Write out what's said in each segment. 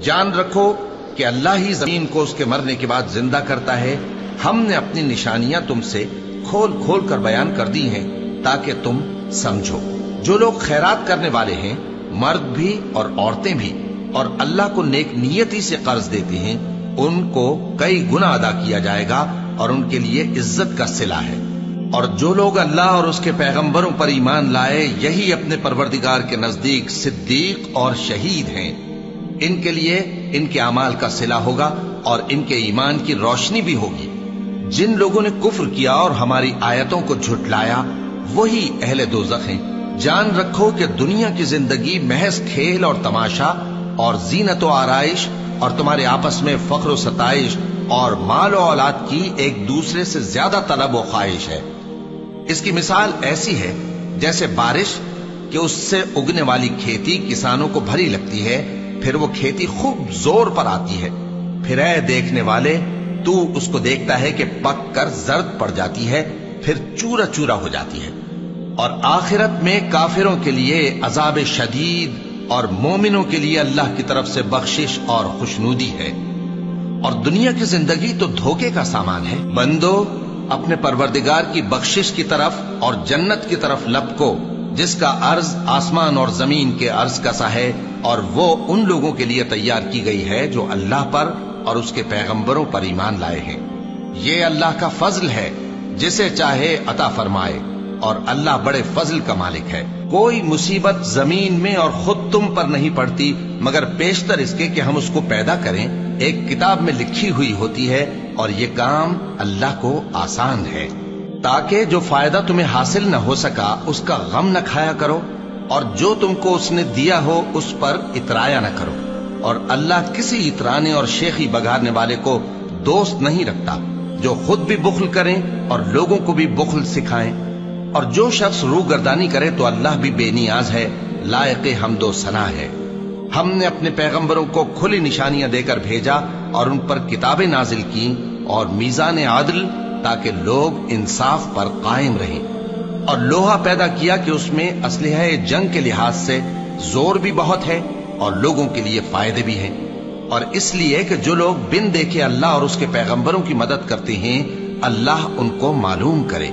جان رکھو کہ اللہ ہی زمین کو اس کے مرنے کے بعد زندہ کرتا ہے۔ ہم نے اپنی نشانیاں تم سے کھول کھول کر بیان کر دی ہیں تاکہ تم سمجھو۔ جو لوگ خیرات کرنے والے ہیں، مرد بھی اور عورتیں بھی، اور اللہ کو نیک نیتی سے قرض دیتے ہیں، ان کو کئی گنا ادا کیا جائے گا اور ان کے لیے عزت کا صلہ ہے۔ اور جو لوگ اللہ اور اس کے پیغمبروں پر ایمان لائے، یہی اپنے پروردگار کے نزدیک صدیق اور شہید ہیں۔ ان کے لیے ان کے اعمال کا صلہ ہوگا اور ان کے ایمان کی روشنی بھی ہوگی۔ جن لوگوں نے کفر کیا اور ہماری آیتوں کو جھٹلایا، وہی اہل دوزخ ہیں۔ جان رکھو کہ دنیا کی زندگی محض کھیل اور تماشا اور زینت و آرائش اور تمہارے آپس میں فخر و ستائش اور مال و اولاد کی ایک دوسرے سے زیادہ طلب و خواہش ہے۔ اس کی مثال ایسی ہے جیسے بارش کہ اس سے اگنے والی کھیتی کسانوں کو بھری لگتی ہے، پھر وہ کھیتی خوب زور پر آتی ہے، پھر اے دیکھنے والے تو اس کو دیکھتا ہے کہ پک کر زرد پڑ جاتی ہے، پھر چورا چورا ہو جاتی ہے۔ اور آخرت میں کافروں کے لیے عذاب شدید اور مومنوں کے لیے اللہ کی طرف سے بخشش اور خوشنودی ہے۔ اور دنیا کی زندگی تو دھوکے کا سامان ہے۔ بندو اپنے پروردگار کی بخشش کی طرف اور جنت کی طرف لپکو، جس کا عرض آسمان اور زمین کے عرض کا سا ہے، اور وہ ان لوگوں کے لیے تیار کی گئی ہے جو اللہ پر اور اس کے پیغمبروں پر ایمان لائے ہیں۔ یہ اللہ کا فضل ہے، جسے چاہے عطا فرمائے، اور اللہ بڑے فضل کا مالک ہے۔ کوئی مصیبت زمین میں اور خود تم پر نہیں پڑتی مگر پیشتر اس کے کہ ہم اس کو پیدا کریں، ایک کتاب میں لکھی ہوئی ہوتی ہے، اور یہ کام اللہ کو آسان ہے۔ تاکہ جو فائدہ تمہیں حاصل نہ ہو سکا اس کا غم نہ کھایا کرو، اور جو تم کو اس نے دیا ہو اس پر اترایا نہ کرو۔ اور اللہ کسی اترانے اور شیخی بگاڑنے والے کو دوست نہیں رکھتا، جو خود بھی بخل کریں اور لوگوں کو بھی بخل سکھائیں۔ اور جو شخص روگردانی کرے تو اللہ بھی بے نیاز ہے، لائق حمد و ثنا ہے۔ ہم نے اپنے پیغمبروں کو کھلی نشانیاں دے کر بھیجا اور ان پر کتابیں نازل کی اور میزان عدل، تاکہ لوگ انصاف پر قائم رہیں۔ اور لوہا پیدا کیا کہ اس میں اسلحہ جنگ کے لحاظ سے زور بھی بہت ہے اور لوگوں کے لیے فائدے بھی ہیں، اور اس لیے کہ جو لوگ بن دیکھے اللہ اور اس کے پیغمبروں کی مدد کرتے ہیں، اللہ ان کو معلوم کرے۔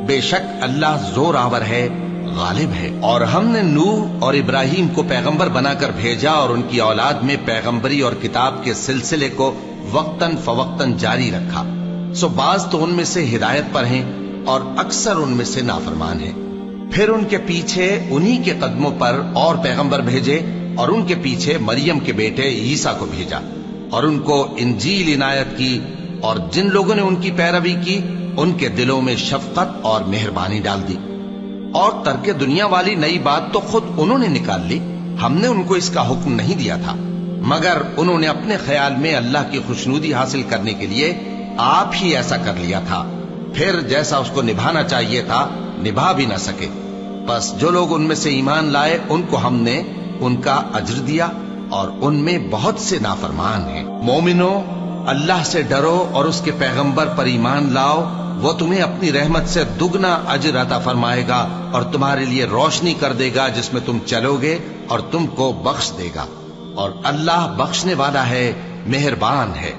بے شک اللہ زور آور ہے، غالب ہے۔ اور ہم نے نوح اور ابراہیم کو پیغمبر بنا کر بھیجا اور ان کی اولاد میں پیغمبری اور کتاب کے سلسلے کو وقتاً فوقتاً جاری رکھا۔ سو بعض تو ان میں سے ہدایت پر ہیں اور اکثر ان میں سے نافرمان ہیں۔ پھر ان کے پیچھے انہی کے قدموں پر اور پیغمبر بھیجے، اور ان کے پیچھے مریم کے بیٹے عیسیٰ کو بھیجا، اور ان کو انجیل عنایت کی، اور جن لوگوں نے ان کی پیروی کی ان کے دلوں میں شفقت اور مہربانی ڈال دی۔ اور ترک دنیا والی نئی بات تو خود انہوں نے نکال لی، ہم نے ان کو اس کا حکم نہیں دیا تھا، مگر انہوں نے اپنے خیال میں اللہ کی خوشنودی حاصل کرنے کے لیے آپ ہی ایسا کر لیا تھا، پھر جیسا اس کو نبھانا چاہیے تھا نبھا بھی نہ سکے۔ بس جو لوگ ان میں سے ایمان لائے ان کو ہم نے ان کا اجر دیا، اور ان میں بہت سے نافرمان ہیں۔ مومنو، اللہ سے ڈرو اور اس کے پیغمبر پر ایمان لاؤ، وہ تمہیں اپنی رحمت سے دگنا اجر عطا فرمائے گا اور تمہارے لیے روشنی کر دے گا جس میں تم چلو گے، اور تم کو بخش دے گا، اور اللہ بخشنے والا ہے، مہربان ہے۔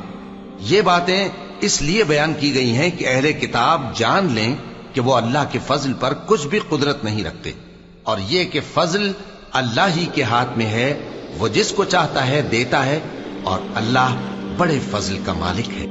یہ باتیں اس لیے بیان کی گئی ہیں کہ اہل کتاب جان لیں کہ وہ اللہ کے فضل پر کچھ بھی قدرت نہیں رکھتے، اور یہ کہ فضل اللہ ہی کے ہاتھ میں ہے، وہ جس کو چاہتا ہے دیتا ہے، اور اللہ بڑے فضل کا مالک ہے۔